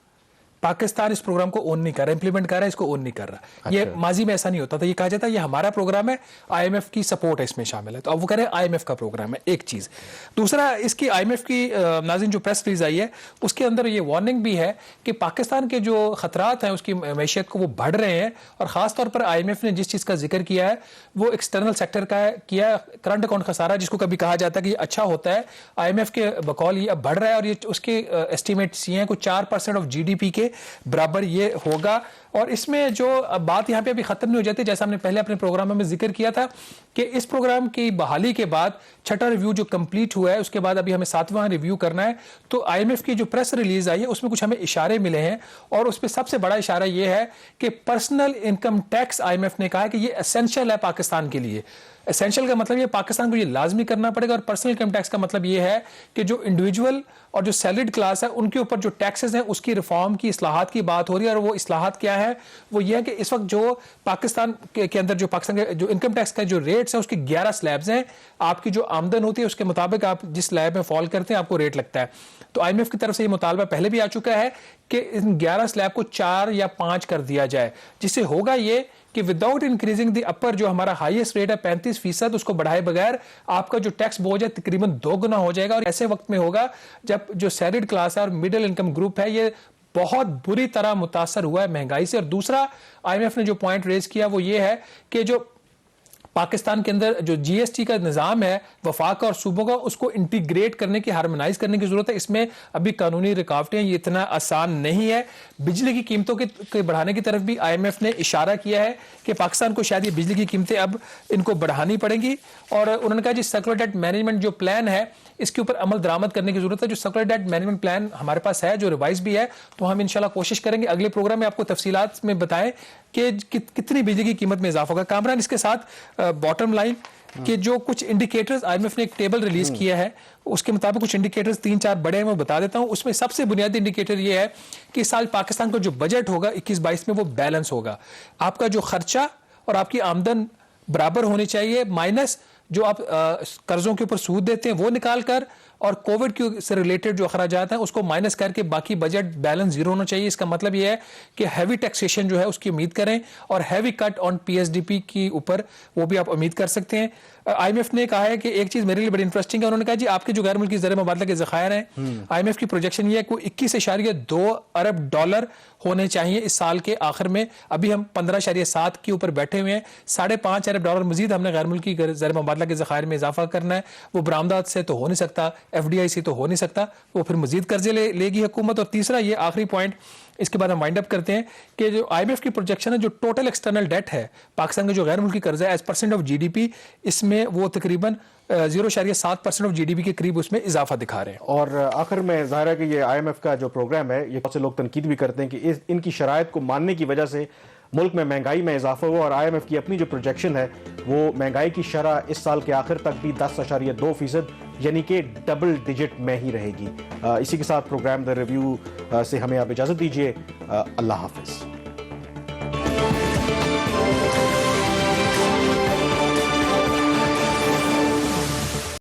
پاکستان اس پروگرام کو اون نہیں کر رہا, امپلیمنٹ کر رہا ہے, اس کو اون نہیں کر رہا. یہ ماضی میں ایسا نہیں ہوتا تھا, یہ کہا جاتا ہے یہ ہمارا پروگرام ہے, IMF کی سپورٹ ہے اس میں شامل ہے. تو اب وہ کہہ رہے ہیں IMF کا پروگرام ہے, ایک چیز. دوسرا, اس کی IMF کی ناظرین جو پریس ریلیز آئی ہے اس کے اندر یہ وارننگ بھی ہے کہ پاکستان کے جو خطرات ہیں اس کی معیشت کو وہ بڑھ رہے ہیں, اور خاص طور پر IMF نے جس چیز کا ذکر کیا ہے وہ ایکسٹرنل سیکٹر کا کیا, کرنٹ اکاؤنٹ خسارہ جس کو کبھی کہا جاتا ہے کہ یہ اچھا ہوتا ہے, IMF کے بقول یہ اب بڑھ رہا ہے, اور یہ اس کے ایسٹیمیٹس یہ ہیں کہ 4% آف GDP کے برابر یہ ہوگا. اور اس میں جو بات یہاں پہ ابھی ختم نہیں ہو جاتی, جیسا ہم نے پہلے اپنے پروگرام میں ذکر کیا تھا کہ اس پروگرام کی بحالی کے بعد چھٹا ریویو جو کمپلیٹ ہوا ہے اس کے بعد ابھی ہمیں 7واں ریویو کرنا ہے. تو IMF کی جو پریس ریلیز آئی ہے اس میں کچھ ہمیں اشارے ملے ہیں, اور اس پہ سب سے بڑا اشارہ یہ ہے کہ پرسنل انکم ٹیکس IMF نے کہا کہ یہ اسینشل ہے پاکستان کے لیے. اسینشل کا مطلب یہ پاکستان کو یہ لازمی کرنا پڑے گا, اور پرسنل انکم ٹیکس کا مطلب یہ ہے کہ جو انڈیویجول اور جو سیلریڈ کلاس ہے ان کے اوپر جو ٹیکسز ہیں اس کی ریفارم کی, اصلاحات کی بات ہو رہی ہے. اور وہ اصلاحات کیا ہے, وہ یہ ہے کہ اس وقت جو پاکستان کے اندر جو پاکستان کے جو انکم ٹیکس کا جو ریٹس ہیں اس کی 11 سلیبز ہیں. آپ کی جو آمدن ہوتی ہے اس کے مطابق آپ جس سلیب میں فال کرتے ہیں آپ کو ریٹ لگتا ہے. تو IMF کی طرف سے یہ مطالبہ پہلے بھی آ چکا ہے کہ ان 11 سلیب کو 4 یا 5 کر دیا جائے, جس سے ہوگا یہ کہ وداؤٹ انکریزنگ دی اپر جو ہمارا ہائیسٹ ریٹ ہے 35%، اس کو بڑھائے بغیر آپ کا جو ٹیکس بوجھ ہے تقریباً 2 گنا ہو جائے گا، اور ایسے وقت میں ہوگا جب جو سیلریڈ کلاس ہے اور مڈل انکم گروپ ہے یہ بہت بری طرح متاثر ہوا ہے مہنگائی سے۔ اور دوسرا آئی ایم ایف نے جو پوائنٹ ریز کیا وہ یہ ہے کہ جو پاکستان کے اندر جو جی ایس ٹی کا نظام ہے وفاق کا اور صوبوں کا، اس کو انٹیگریٹ کرنے کی، ہارمونائز کرنے کی ضرورت ہے۔ اس میں ابھی قانونی رکاوٹیں، یہ اتنا آسان نہیں ہے۔ بجلی کی قیمتوں کے بڑھانے کی طرف بھی آئی ایم ایف نے اشارہ کیا ہے کہ پاکستان کو شاید یہ بجلی کی قیمتیں اب ان کو بڑھانی پڑیں گی، اور انہوں نے کہا جی سرکولر ڈیٹ مینجمنٹ جو پلان ہے اس کے اوپر عمل درآمد کرنے کی ضرورت ہے۔ جو سرکولر ڈیٹ مینجمنٹ پلان ہمارے پاس ہے، جو ریوائز بھی ہے، تو ہم انشاءاللہ کوشش کریں گے اگلے پروگرام میں آپ کو تفصیلات میں بتائیں کہ کتنی بجلی کی قیمت میں اضافہ ہوگا۔ کامران، اس کے ساتھ باٹم لائن کہ جو کچھ انڈیکیٹرز آئی ایم ایف نے ایک ٹیبل ریلیز کیا ہے، اس کے مطابق کچھ انڈیکیٹرز 3-4 بڑے ہیں، میں بتا دیتا ہوں۔ اس میں سب سے بنیادی انڈیکیٹر یہ ہے کہ اس سال پاکستان کا جو بجٹ ہوگا 21-22 میں وہ بیلنس ہوگا۔ آپ کا جو خرچہ اور آپ کی آمدن برابر ہونی چاہیے، مائنس جو آپ قرضوں کے اوپر سود دیتے ہیں وہ نکال کر، اور کووڈ سے ریلیٹڈ جو اخراجات ہیں اس کو مائنس کر کے باقی بجٹ بیلنس 0 ہونا چاہیے۔ اس کا مطلب یہ ہے کہ ہیوی ٹیکسیشن جو ہے اس کی امید کریں، اور ہیوی کٹ آن پی ایس ڈی پی کی اوپر وہ بھی آپ امید کر سکتے ہیں۔ آئی ایم ایف نے کہا ہے کہ ایک چیز میرے لیے بڑی انٹرسٹنگ ہے، انہوں نے کہا جی آپ کے جو غیر ملکی زر مبادلہ کے ذخائر ہیں، آئی ایم ایف کی پروجیکشن یہ ہے کہ 21.2 ارب ڈالر ہونے چاہیے اس سال کے آخر میں۔ ابھی ہم 15.7 کے اوپر بیٹھے ہوئے ہیں، 5.5 ارب ڈالر مزید ہم نے غیر ملکی زر مبادلہ کے ذخائر میں اضافہ کرنا ہے۔ وہ برآمدات سے تو ہو نہیں سکتا، ایف ڈی آئی سے تو ہو نہیں سکتا، وہ پھر مزید قرضے لے گی حکومت۔ اور تیسرا یہ آخری پوائنٹ، اس کے بعد ہم وائنڈ اپ کرتے ہیں، کہ جو آئی ایم ایف کی پروجیکشن ہے جو ٹوٹل ایکسٹرنل ڈیٹ ہے پاکستان کا جو غیر ملکی قرضہ ہے as percent of G D P, اس میں وہ تقریباً 0.7% آف جی ڈی پی کے قریب اس میں اضافہ دکھا رہے ہیں۔
اور آخر میں ظاہر ہے کہ یہ آئی ایم ایف کا جو پروگرام ہے، یہ بہت سے لوگ تنقید بھی کرتے ہیں کہ ان کی شرائط کو ماننے کی وجہ سے ملک میں مہنگائی میں اضافہ ہوا، اور آئی ایم ایف کی اپنی جو پروجیکشن ہے وہ مہنگائی کی شرح اس سال کے آخر تک بھی 10.2%، یعنی کہ ڈبل ڈیجٹ میں ہی رہے گی۔ اسی کے ساتھ پروگرام دا ریویو سے ہمیں آپ اجازت دیجیے، اللہ حافظ۔